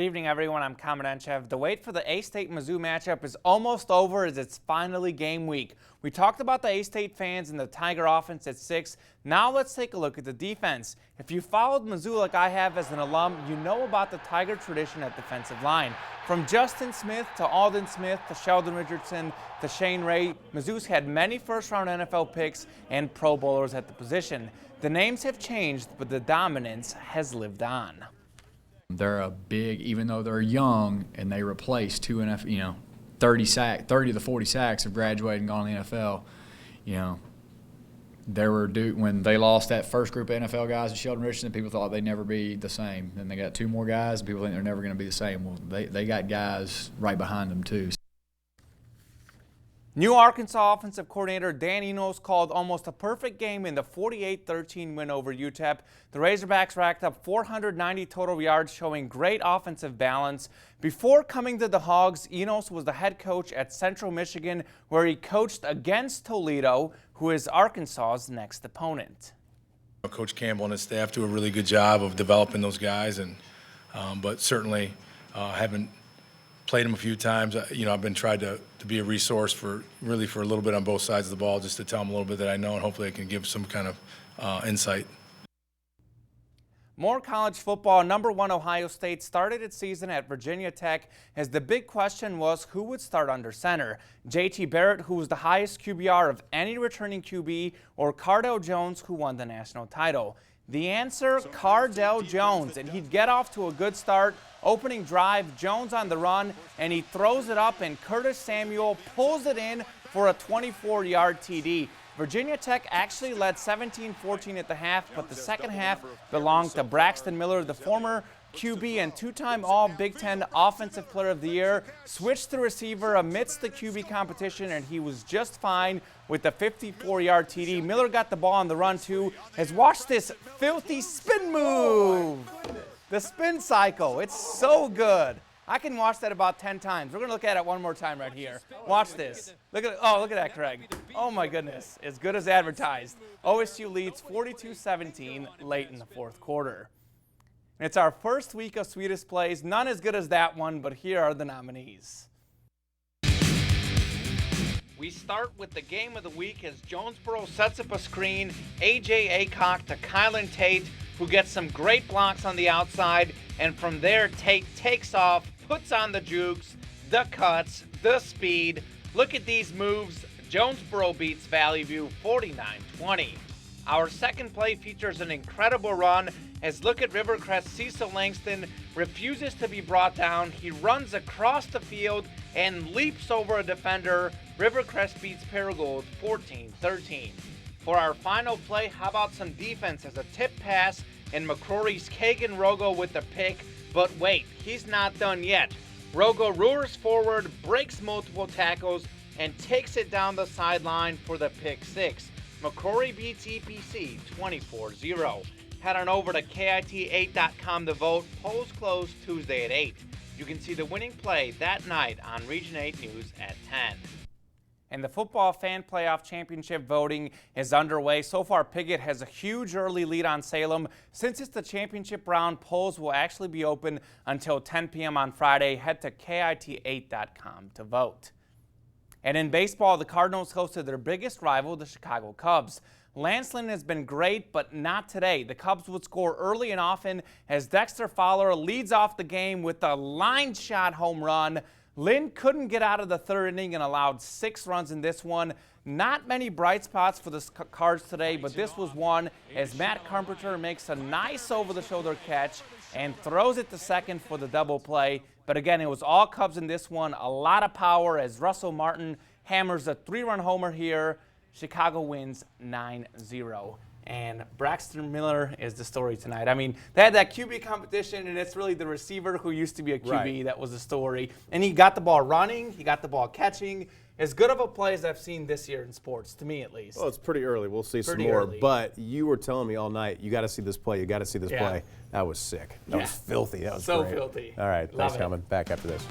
Good evening, everyone. I'm Kamenenchev. The wait for the A-State-Mizzou matchup is almost over as it's finally game week. We talked about the A-State fans and the Tiger offense at 6. Now let's take a look at the defense. If you followed Mizzou like I have as an alum, you know about the Tiger tradition at defensive line. From Justin Smith to Alden Smith to Sheldon Richardson to Shane Ray, Mizzou's had many first-round NFL picks and Pro Bowlers at the position. The names have changed, but the dominance has lived on. They're a big, even though they're young, and they replace 30 to 40 sacks of graduating and gone to the NFL. They were due when they lost that first group of NFL guys to Sheldon Richardson. People thought they'd never be the same. Then they got 2 more guys, and people think they're never going to be the same. Well, they got guys right behind them too. New Arkansas offensive coordinator Dan Enos called almost a perfect game in the 48-13 win over UTEP. The Razorbacks racked up 490 total yards, showing great offensive balance. Before coming to the Hogs, Enos was the head coach at Central Michigan, where he coached against Toledo, who is Arkansas's next opponent. Coach Campbell and his staff do a really good job of developing those guys, but certainly haven't played them a few times. I've been tried to be a resource for a little bit on both sides of the ball, just to tell them a little bit that I know, and hopefully I can give some kind of insight. More college football. Number 1 Ohio State started its season at Virginia Tech as the big question was who would start under center. JT Barrett, who was the highest QBR of any returning QB, or Cardale Jones, who won the national title. The answer, Cardale Jones, and he'd get off to a good start. Opening drive, Jones on the run, and he throws it up, and Curtis Samuel pulls it in for a 24-yard TD. Virginia Tech actually led 17-14 at the half, but the second half belonged to Braxton Miller, the former QB and 2-time All-Big Ten Offensive Player of the Year, switched to receiver amidst the QB competition, and he was just fine with the 54-yard TD. Miller got the ball on the run, too. Has watched this filthy spin move. The spin cycle. It's so good. I can watch that about 10 times. We're going to look at it one more time right here. Watch this. Look at that, Craig. Oh, my goodness. As good as advertised. OSU leads 42-17 late in the fourth quarter. It's our first week of Sweetest Plays. None as good as that one, but here are the nominees. We start with the game of the week as Jonesboro sets up a screen. A.J. Aycock to Kylan Tate, who gets some great blocks on the outside. And from there, Tate takes off, puts on the jukes, the cuts, the speed. Look at these moves. Jonesboro beats Valley View 49-20. Our second play features an incredible run as look at Rivercrest. Cecil Langston refuses to be brought down. He runs across the field and leaps over a defender. Rivercrest beats Paragould 14-13. For our final play, how about some defense as a tip pass and McCrory's Kagan Rogo with the pick. But wait, he's not done yet. Rogo roars forward, breaks multiple tackles, and takes it down the sideline for the pick 6. McCrory beats EPC 24-0. Head on over to KIT8.com to vote. Polls close Tuesday at 8. You can see the winning play that night on Region 8 News at 10. And the Football Fan Playoff Championship voting is underway. So far, Piggott has a huge early lead on Salem. Since it's the championship round, polls will actually be open until 10 p.m. on Friday. Head to KIT8.com to vote. And in baseball, the Cardinals hosted their biggest rival, the Chicago Cubs. Lance Lynn has been great, but not today. The Cubs would score early and often as Dexter Fowler leads off the game with a line shot home run. Lynn couldn't get out of the third inning and allowed 6 runs in this one. Not many bright spots for the Cards today, but this was one as Matt Carpenter makes a nice over-the-shoulder catch and throws it to second for the double play. But again, it was all Cubs in this one. A lot of power as Russell Martin hammers a 3-run homer here. Chicago wins 9-0. And Braxton Miller is the story tonight. I mean, they had that QB competition, and it's really the receiver who used to be a QB that was the story. And he got the ball running. He got the ball catching. As good of a play as I've seen this year in sports, to me at least. Well, it's pretty early. We'll see some more. But you were telling me all night, you got to see this play. You got to see this play. That was sick. That was filthy. That was so great. filthy. All right. Love Thanks, Common. Back after this.